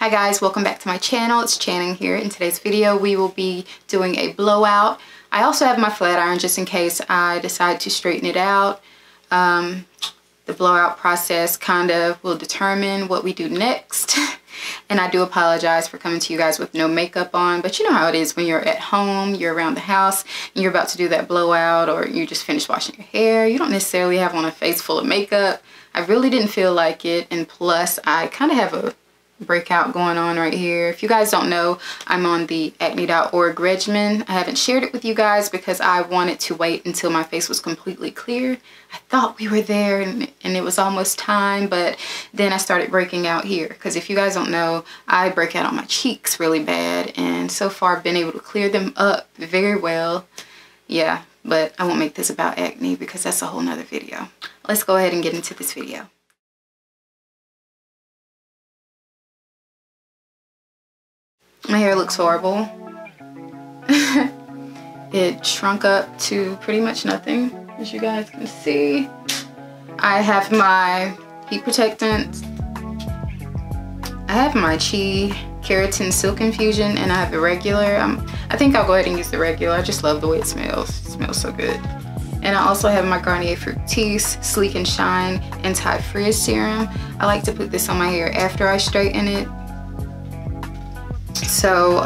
Hi guys, welcome back to my channel. It's Channing here. In today's video we will be doing a blowout. I also have my flat iron just in case I decide to straighten it out. The blowout process kind of will determine what we do next. And I do apologize for coming to you guys with no makeup on, but you know how it is when you're at home, you're around the house, and you're about to do that blowout, or you just finished washing your hair. You don't necessarily have on a face full of makeup. I really didn't feel like it, and plus I kind of have a breakout going on right here. If you guys don't know, I'm on the acne.org regimen. I haven't shared it with you guys because I wanted to wait until my face was completely clear. I thought we were there and it was almost time, but then I started breaking out here because if you guys don't know, I break out on my cheeks really bad, and so far I've been able to clear them up very well. Yeah, but I won't make this about acne because that's a whole nother video. Let's go ahead and get into this video. My hair looks horrible. It shrunk up to pretty much nothing, as you guys can see. I have my heat protectant. I have my Chi Keratin Silk Infusion, and I have the regular. I think I'll go ahead and use the regular. I just love the way it smells. It smells so good. And I also have my Garnier Fructis Sleek and Shine Anti-Frizz Serum. I like to put this on my hair after I straighten it. So,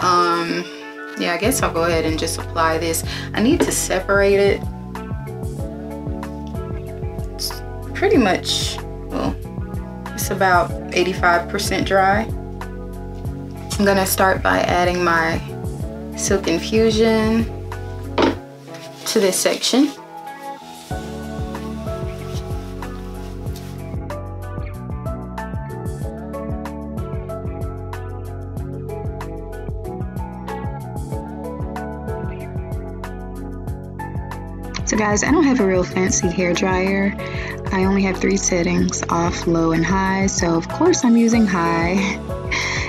yeah, I guess I'll go ahead and just apply this. I need to separate it. It's pretty much, well, it's about 85% dry. I'm gonna start by adding my Silk Infusion to this section. So guys, I don't have a real fancy hair dryer. I only have 3 settings, off, low, and high. So of course I'm using high.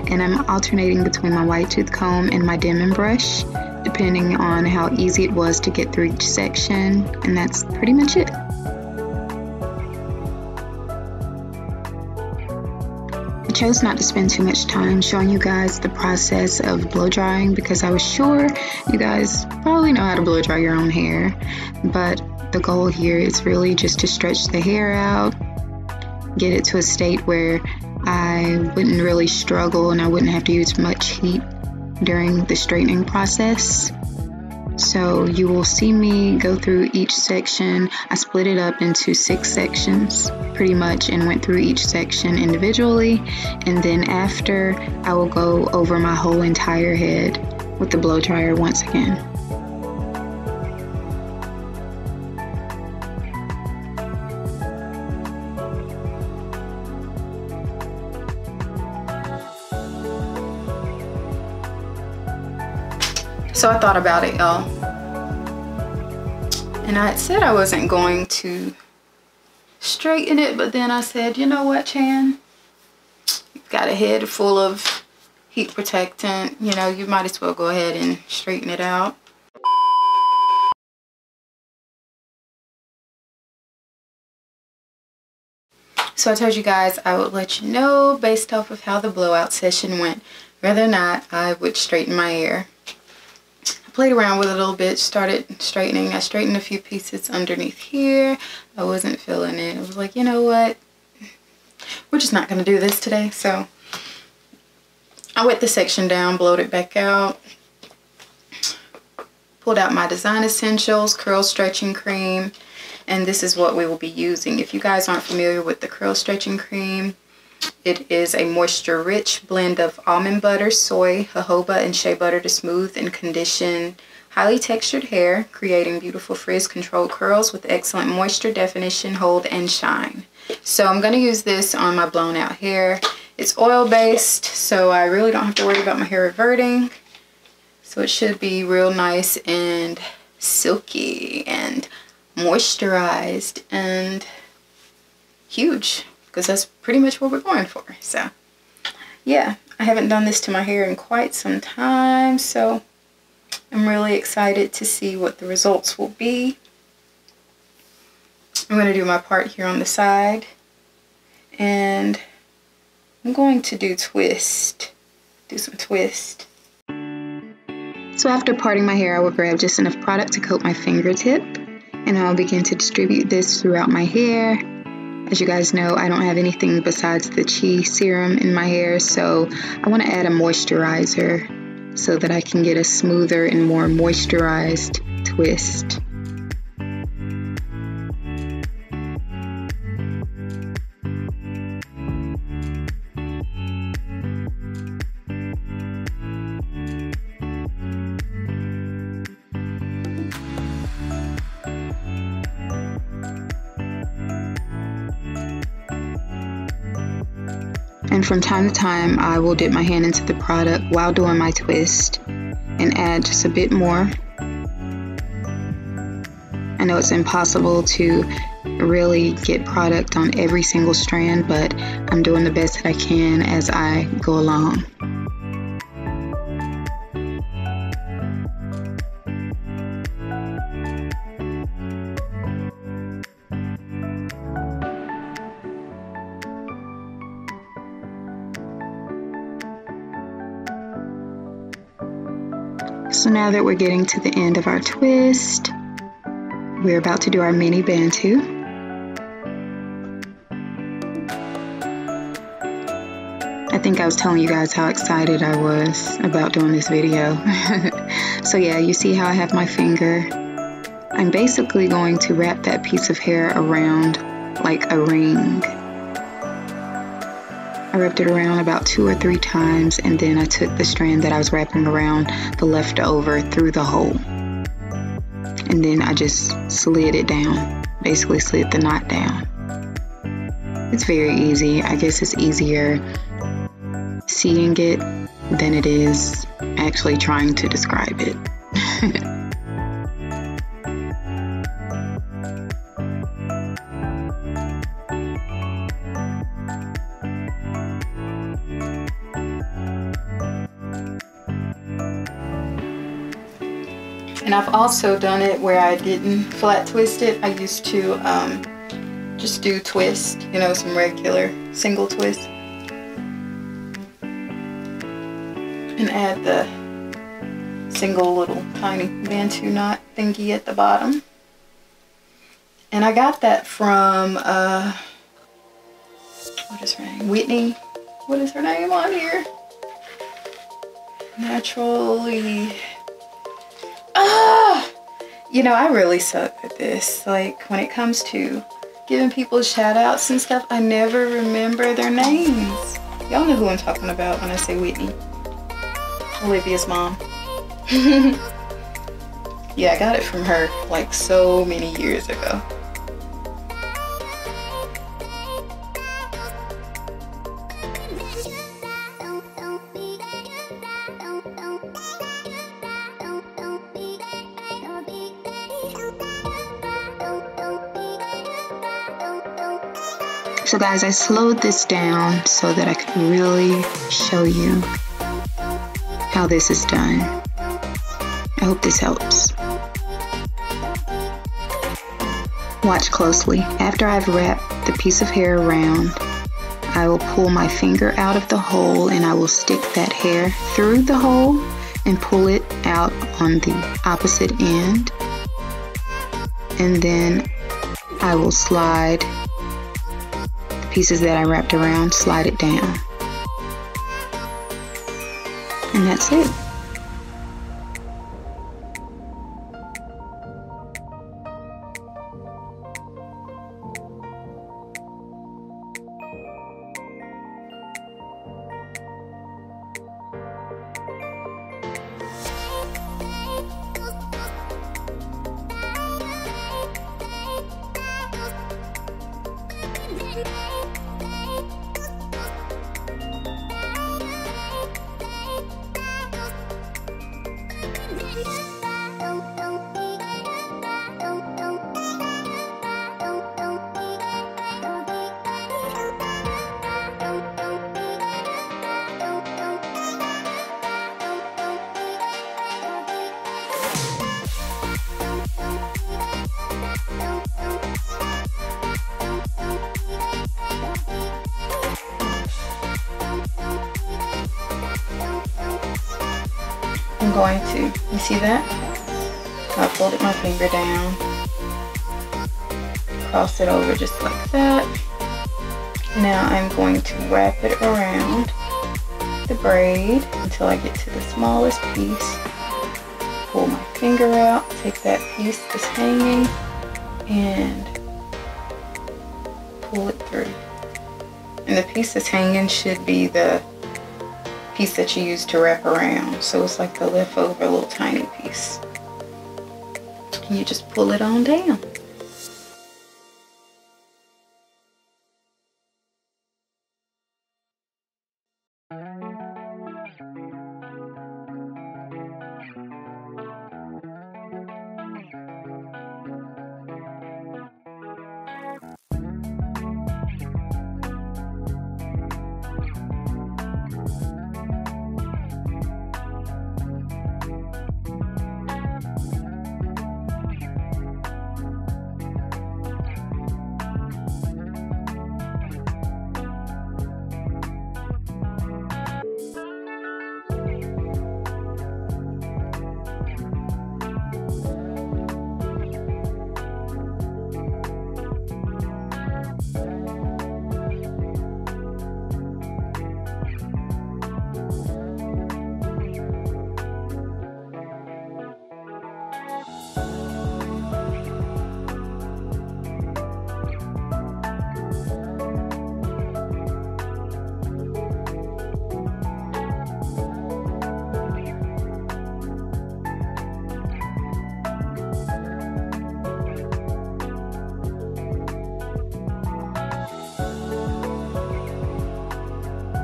And I'm alternating between my white tooth comb and my Denman brush, depending on how easy it was to get through each section. And that's pretty much it. I chose not to spend too much time showing you guys the process of blow drying because I was sure you guys probably know how to blow dry your own hair, but the goal here is really just to stretch the hair out, get it to a state where I wouldn't really struggle and I wouldn't have to use much heat during the straightening process. So you will see me go through each section. I split it up into 6 sections pretty much and went through each section individually, and then after I will go over my whole entire head with the blow dryer once again. So I thought about it, y'all, and I had said I wasn't going to straighten it, but then I said, you know what, Chan, you've got a head full of heat protectant, you know, you might as well go ahead and straighten it out. So I told you guys I would let you know based off of how the blowout session went whether or not I would straighten my hair. Played around with it a little bit, started straightening. I straightened a few pieces underneath here. I wasn't feeling it. I was like, you know what? We're just not going to do this today. So I wet the section down, blowed it back out, pulled out my Design Essentials Curl Stretching Cream, and this is what we will be using. If you guys aren't familiar with the Curl Stretching Cream, it is a moisture-rich blend of almond butter, soy, jojoba, and shea butter to smooth and condition highly textured hair, creating beautiful frizz-controlled curls with excellent moisture, definition, hold, and shine. So I'm going to use this on my blown-out hair. It's oil-based, so I really don't have to worry about my hair reverting. So it should be real nice and silky and moisturized and huge, because that's pretty much what we're going for. So yeah, I haven't done this to my hair in quite some time, so I'm really excited to see what the results will be. I'm going to do my part here on the side, and I'm going to do twist do some twist. So after parting my hair, I will grab just enough product to coat my fingertip, and I'll begin to distribute this throughout my hair. As you guys know, I don't have anything besides the Chi serum in my hair, so I want to add a moisturizer so that I can get a smoother and more moisturized twist. And from time to time, I will dip my hand into the product while doing my twist and add just a bit more. I know it's impossible to really get product on every single strand, but I'm doing the best that I can as I go along. So now that we're getting to the end of our twist, we're about to do our mini Bantu. I think I was telling you guys how excited I was about doing this video. So yeah, you see how I have my finger. I'm basically going to wrap that piece of hair around like a ring. I wrapped it around about 2 or 3 times, and then I took the strand that I was wrapping around the leftover through the hole. And then I just slid it down, basically slid the knot down. It's very easy. I guess it's easier seeing it than it is actually trying to describe it. And I've also done it where I didn't flat twist it. I used to just do twist, you know, some regular single twist. And add the single little tiny Bantu knot thingy at the bottom. And I got that from, what is her name? Whitney. What is her name on here? Naturally. You know, I really suck at this. Like, when it comes to giving people shout outs and stuff, I never remember their names. Y'all know who I'm talking about when I say Whitney. Olivia's mom. Yeah, I got it from her like so many years ago. So guys, I slowed this down so that I could really show you how this is done. I hope this helps. Watch closely. After I've wrapped the piece of hair around, I will pull my finger out of the hole and I will stick that hair through the hole and pull it out on the opposite end. And then I will slide the pieces that I wrapped around, slide it down. And that's it. I'm going to, you see that? I folded my finger down, cross it over just like that. Now I'm going to wrap it around the braid until I get to the smallest piece. Pull my finger out, take that piece that's hanging, and pull it through. And the piece that's hanging should be the piece that you use to wrap around. So it's like the leftover little tiny piece. And you just pull it on down.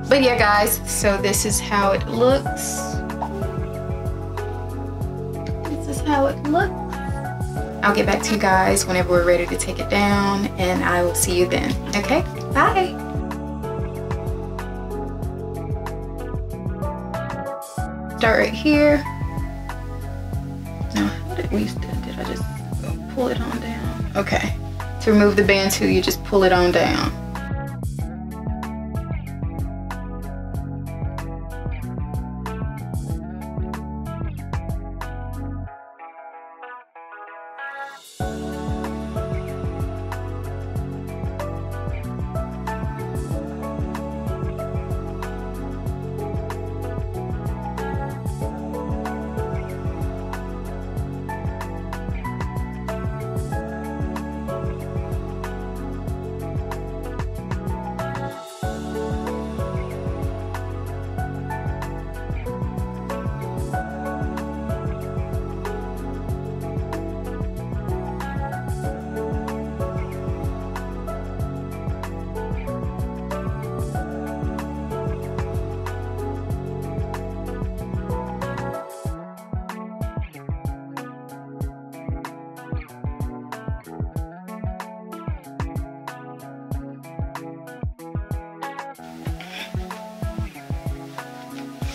But yeah guys, so this is how it looks. This is how it looks. I'll get back to you guys whenever we're ready to take it down, and I will see you then. Okay, bye. Start right here. Now, how did we do? Did I just pull it on down? Okay. To remove the Bantu, you just pull it on down.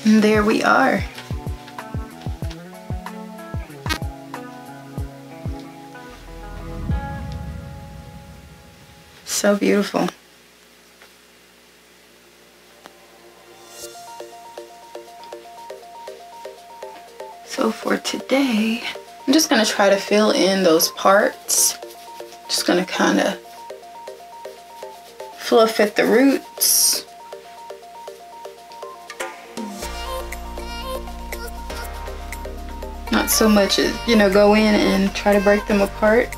And there we are. So beautiful. So for today, I'm just gonna try to fill in those parts. Just gonna kind of fluff at the roots. Not so much as, you know, go in and try to break them apart.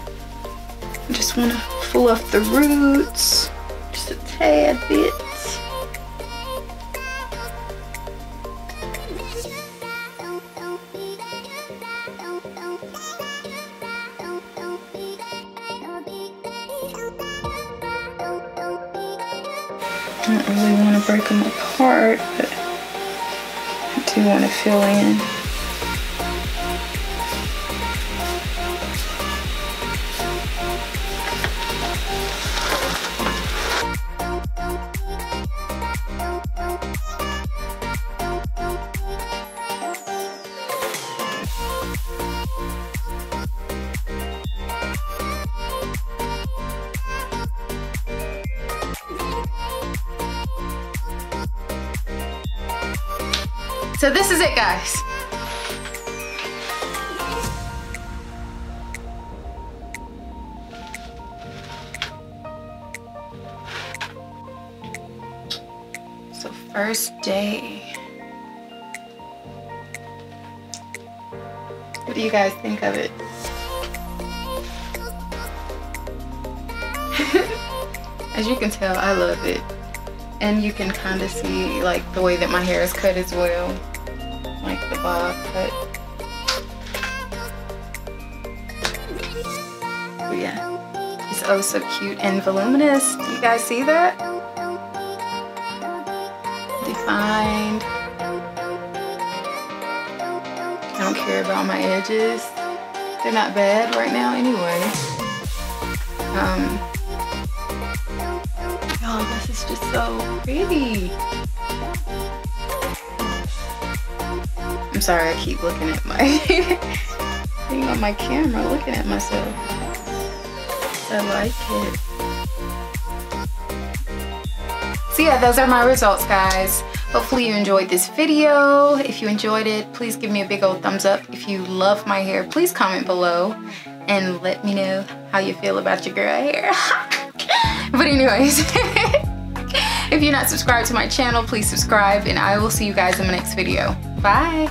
I just want to fluff the roots just a tad bit. I don't really want to break them apart, but I do want to fill in. So this is it, guys. first day. What do you guys think of it? As you can tell, I love it. And you can kind of see like the way that my hair is cut as well. Like the bob cut. But yeah, it's oh so cute and voluminous. Do you guys see that? Defined. I don't care about my edges. They're not bad right now anyway. Oh, this is just so pretty. I'm sorry, I keep looking at my thing on my camera, looking at myself. I like it. So yeah, those are my results, guys. Hopefully you enjoyed this video. If you enjoyed it, please give me a big old thumbs up. If you love my hair, please comment below and let me know how you feel about your girl hair. But anyways, if you're not subscribed to my channel, please subscribe, and I will see you guys in my next video. Bye.